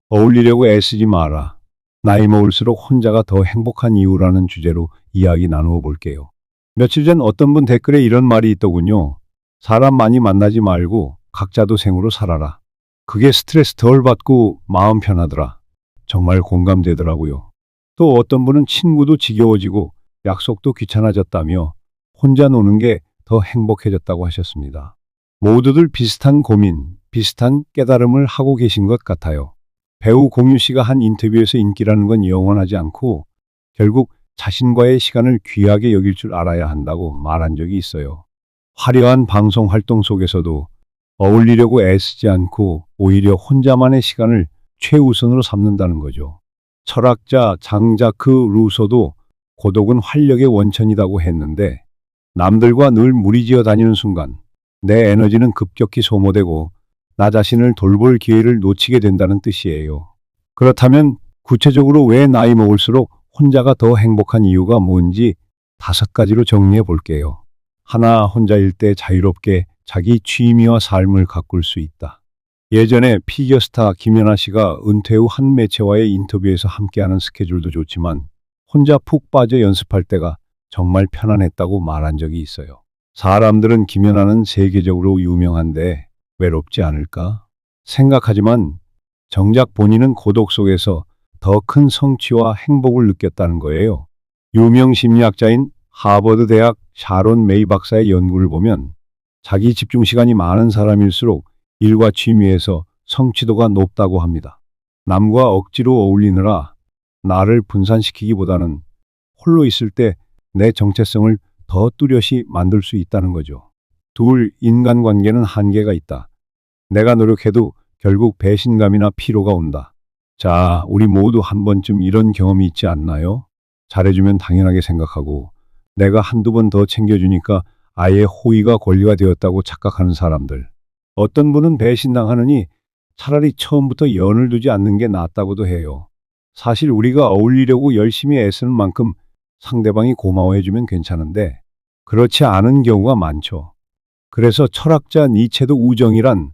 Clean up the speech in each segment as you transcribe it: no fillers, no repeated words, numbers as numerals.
어울리려고 애쓰지 마라. 나이 먹을수록 혼자가 더 행복한 이유라는 주제로 이야기 나누어 볼게요. 며칠 전 어떤 분 댓글에 이런 말이 있더군요. 사람 많이 만나지 말고 각자 도생으로 살아라. 그게 스트레스 덜 받고 마음 편하더라. 정말 공감되더라고요. 또 어떤 분은 친구도 지겨워지고 약속도 귀찮아졌다며 혼자 노는 게 더 행복해졌다고 하셨습니다. 모두들 비슷한 고민, 비슷한 깨달음을 하고 계신 것 같아요. 배우 공유 씨가 한 인터뷰에서 인기라는 건 영원하지 않고 결국 자신과의 시간을 귀하게 여길 줄 알아야 한다고 말한 적이 있어요. 화려한 방송 활동 속에서도 어울리려고 애쓰지 않고 오히려 혼자만의 시간을 최우선으로 삼는다는 거죠. 철학자 장자크 루소도 고독은 활력의 원천이라고 했는데 남들과 늘 무리지어 다니는 순간 내 에너지는 급격히 소모되고 나 자신을 돌볼 기회를 놓치게 된다는 뜻이에요. 그렇다면 구체적으로 왜 나이 먹을수록 혼자가 더 행복한 이유가 뭔지 5가지로 정리해 볼게요. 하나, 혼자일 때 자유롭게 자기 취미와 삶을 가꿀 수 있다. 예전에 피겨스타 김연아 씨가 은퇴 후 한 매체와의 인터뷰에서 함께하는 스케줄도 좋지만 혼자 푹 빠져 연습할 때가 정말 편안했다고 말한 적이 있어요. 사람들은 김연아는 세계적으로 유명한데 외롭지 않을까 생각하지만 정작 본인은 고독 속에서 더 큰 성취와 행복을 느꼈다는 거예요. 유명 심리학자인 하버드 대학 샤론 메이 박사의 연구를 보면 자기 집중 시간이 많은 사람일수록 일과 취미에서 성취도가 높다고 합니다. 남과 억지로 어울리느라 나를 분산시키기보다는 홀로 있을 때 내 정체성을 더 뚜렷이 만들 수 있다는 거죠. 둘, 인간관계는 한계가 있다. 내가 노력해도 결국 배신감이나 피로가 온다. 자, 우리 모두 한 번쯤 이런 경험이 있지 않나요? 잘해주면 당연하게 생각하고 내가 한두 번 더 챙겨주니까 아예 호의가 권리가 되었다고 착각하는 사람들. 어떤 분은 배신당하느니 차라리 처음부터 연을 두지 않는 게 낫다고도 해요. 사실 우리가 어울리려고 열심히 애쓰는 만큼 상대방이 고마워해주면 괜찮은데 그렇지 않은 경우가 많죠. 그래서 철학자 니체도 우정이란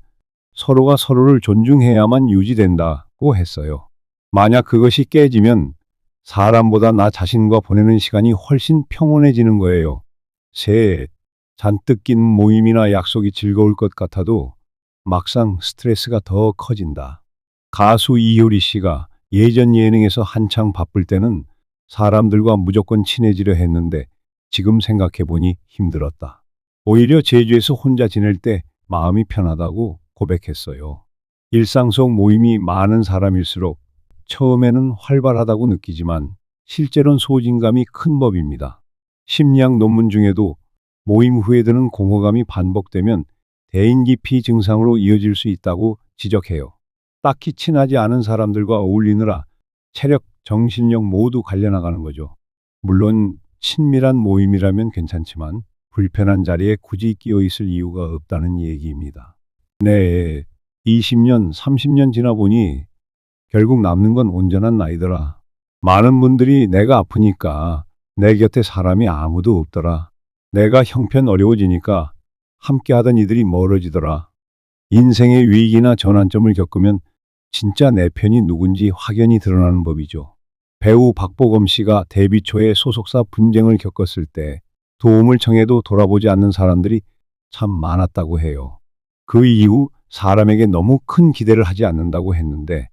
서로가 서로를 존중해야만 유지된다고 했어요. 만약 그것이 깨지면 사람보다 나 자신과 보내는 시간이 훨씬 평온해지는 거예요. 셋, 잔뜩 낀 모임이나 약속이 즐거울 것 같아도 막상 스트레스가 더 커진다. 가수 이효리 씨가 예전 예능에서 한창 바쁠 때는 사람들과 무조건 친해지려 했는데 지금 생각해보니 힘들었다. 오히려 제주에서 혼자 지낼 때 마음이 편하다고 고백했어요. 일상 속 모임이 많은 사람일수록 처음에는 활발하다고 느끼지만 실제로는 소진감이 큰 법입니다. 심리학 논문 중에도 모임 후에 드는 공허감이 반복되면 대인기피 증상으로 이어질 수 있다고 지적해요. 딱히 친하지 않은 사람들과 어울리느라 체력, 정신력 모두 갈려나가는 거죠. 물론 친밀한 모임이라면 괜찮지만 불편한 자리에 굳이 끼어 있을 이유가 없다는 얘기입니다. 네, 20년, 30년 지나 보니 결국 남는 건 온전한 나이더라. 많은 분들이 내가 아프니까 내 곁에 사람이 아무도 없더라. 내가 형편 어려워지니까 함께하던 이들이 멀어지더라. 인생의 위기나 전환점을 겪으면 진짜 내 편이 누군지 확연히 드러나는 법이죠. 배우 박보검 씨가 데뷔 초에 소속사 분쟁을 겪었을 때 도움을 청해도 돌아보지 않는 사람들이 참 많았다고 해요. 그 이후 사람에게 너무 큰 기대를 하지 않는다고 했는데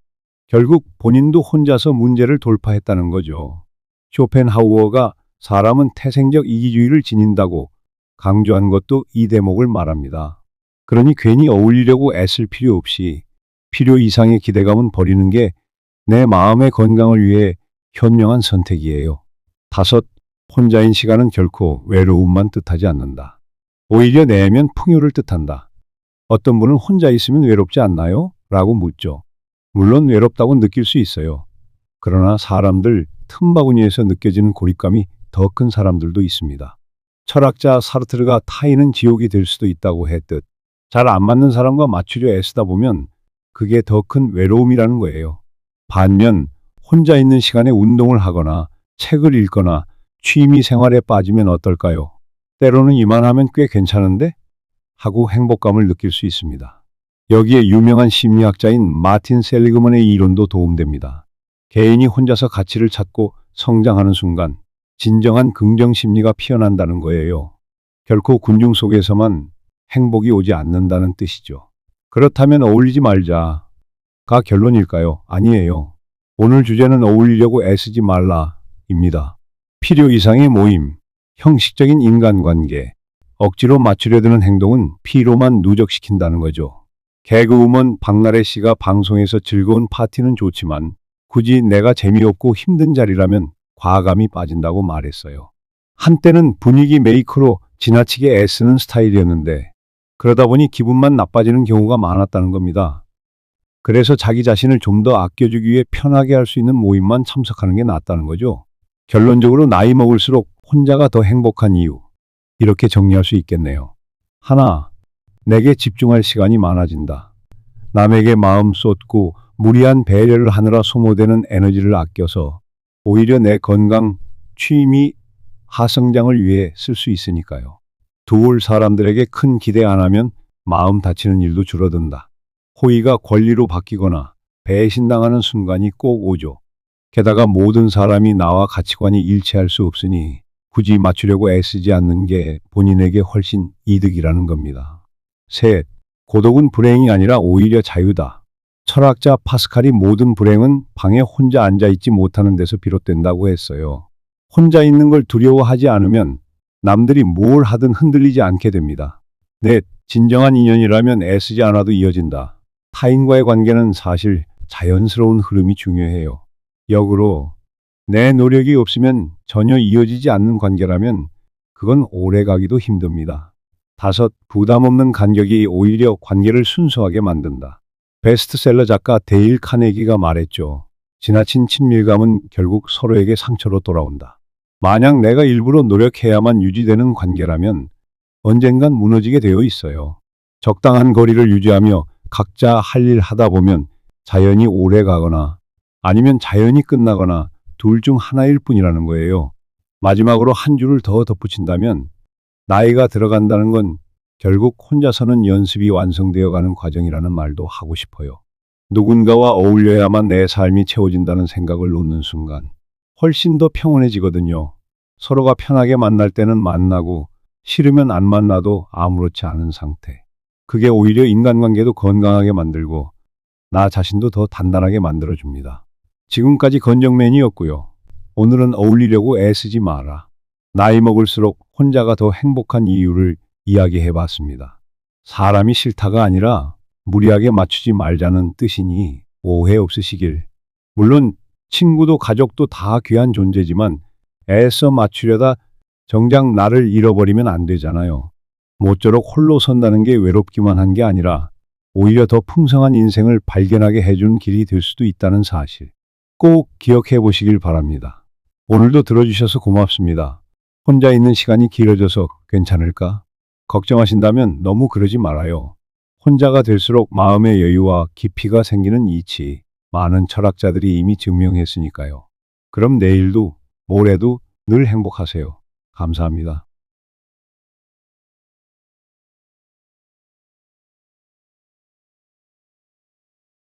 결국 본인도 혼자서 문제를 돌파했다는 거죠. 쇼펜하우어가 사람은 태생적 이기주의를 지닌다고 강조한 것도 이 대목을 말합니다. 그러니 괜히 어울리려고 애쓸 필요 없이 필요 이상의 기대감은 버리는 게 내 마음의 건강을 위해 현명한 선택이에요. 5, 혼자인 시간은 결코 외로움만 뜻하지 않는다. 오히려 내면 풍요를 뜻한다. 어떤 분은 혼자 있으면 외롭지 않나요? 라고 묻죠. 물론 외롭다고 느낄 수 있어요. 그러나 사람들 틈바구니에서 느껴지는 고립감이 더 큰 사람들도 있습니다. 철학자 사르트르가 타인은 지옥이 될 수도 있다고 했듯 잘 안 맞는 사람과 맞추려 애쓰다 보면 그게 더 큰 외로움이라는 거예요. 반면 혼자 있는 시간에 운동을 하거나 책을 읽거나 취미 생활에 빠지면 어떨까요? 때로는 이만하면 꽤 괜찮은데? 하고 행복감을 느낄 수 있습니다. 여기에 유명한 심리학자인 마틴 셀리그먼의 이론도 도움됩니다. 개인이 혼자서 가치를 찾고 성장하는 순간 진정한 긍정 심리가 피어난다는 거예요. 결코 군중 속에서만 행복이 오지 않는다는 뜻이죠. 그렇다면 어울리지 말자가 결론일까요? 아니에요. 오늘 주제는 어울리려고 애쓰지 말라입니다. 필요 이상의 모임, 형식적인 인간관계, 억지로 맞추려 드는 행동은 피로만 누적시킨다는 거죠. 개그우먼 박나래 씨가 방송에서 즐거운 파티는 좋지만 굳이 내가 재미없고 힘든 자리라면 과감히 빠진다고 말했어요. 한때는 분위기 메이커로 지나치게 애쓰는 스타일이었는데 그러다 보니 기분만 나빠지는 경우가 많았다는 겁니다. 그래서 자기 자신을 좀 더 아껴주기 위해 편하게 할 수 있는 모임만 참석하는 게 낫다는 거죠. 결론적으로 나이 먹을수록 혼자가 더 행복한 이유. 이렇게 정리할 수 있겠네요. 하나, 내게 집중할 시간이 많아진다. 남에게 마음 쏟고 무리한 배려를 하느라 소모되는 에너지를 아껴서 오히려 내 건강, 취미, 하성장을 위해 쓸 수 있으니까요. 두올 사람들에게 큰 기대 안 하면 마음 다치는 일도 줄어든다. 호의가 권리로 바뀌거나 배신당하는 순간이 꼭 오죠. 게다가 모든 사람이 나와 가치관이 일치할 수 없으니 굳이 맞추려고 애쓰지 않는 게 본인에게 훨씬 이득이라는 겁니다. 셋, 고독은 불행이 아니라 오히려 자유다. 철학자 파스칼이 모든 불행은 방에 혼자 앉아있지 못하는 데서 비롯된다고 했어요. 혼자 있는 걸 두려워하지 않으면 남들이 뭘 하든 흔들리지 않게 됩니다. 넷, 진정한 인연이라면 애쓰지 않아도 이어진다. 타인과의 관계는 사실 자연스러운 흐름이 중요해요. 역으로 내 노력이 없으면 전혀 이어지지 않는 관계라면 그건 오래 가기도 힘듭니다. 다섯, 부담 없는 간격이 오히려 관계를 순수하게 만든다. 베스트셀러 작가 데일 카네기가 말했죠. 지나친 친밀감은 결국 서로에게 상처로 돌아온다. 만약 내가 일부러 노력해야만 유지되는 관계라면 언젠간 무너지게 되어 있어요. 적당한 거리를 유지하며 각자 할 일 하다 보면 자연히 오래 가거나 아니면 자연히 끝나거나 둘 중 하나일 뿐이라는 거예요. 마지막으로 한 줄을 더 덧붙인다면 나이가 들어간다는 건 결국 혼자서는 연습이 완성되어 가는 과정이라는 말도 하고 싶어요. 누군가와 어울려야만 내 삶이 채워진다는 생각을 놓는 순간 훨씬 더 평온해지거든요. 서로가 편하게 만날 때는 만나고 싫으면 안 만나도 아무렇지 않은 상태. 그게 오히려 인간관계도 건강하게 만들고 나 자신도 더 단단하게 만들어줍니다. 지금까지 건정맨이었고요. 오늘은 어울리려고 애쓰지 마라. 나이 먹을수록 혼자가 더 행복한 이유를 이야기해봤습니다. 사람이 싫다가 아니라 무리하게 맞추지 말자는 뜻이니 오해 없으시길. 물론 친구도 가족도 다 귀한 존재지만 애써 맞추려다 정작 나를 잃어버리면 안 되잖아요. 모쪼록 홀로 선다는 게 외롭기만 한 게 아니라 오히려 더 풍성한 인생을 발견하게 해준 길이 될 수도 있다는 사실. 꼭 기억해 보시길 바랍니다. 오늘도 들어주셔서 고맙습니다. 혼자 있는 시간이 길어져서 괜찮을까? 걱정하신다면 너무 그러지 말아요. 혼자가 될수록 마음의 여유와 깊이가 생기는 이치, 많은 철학자들이 이미 증명했으니까요. 그럼 내일도 모레도 늘 행복하세요. 감사합니다.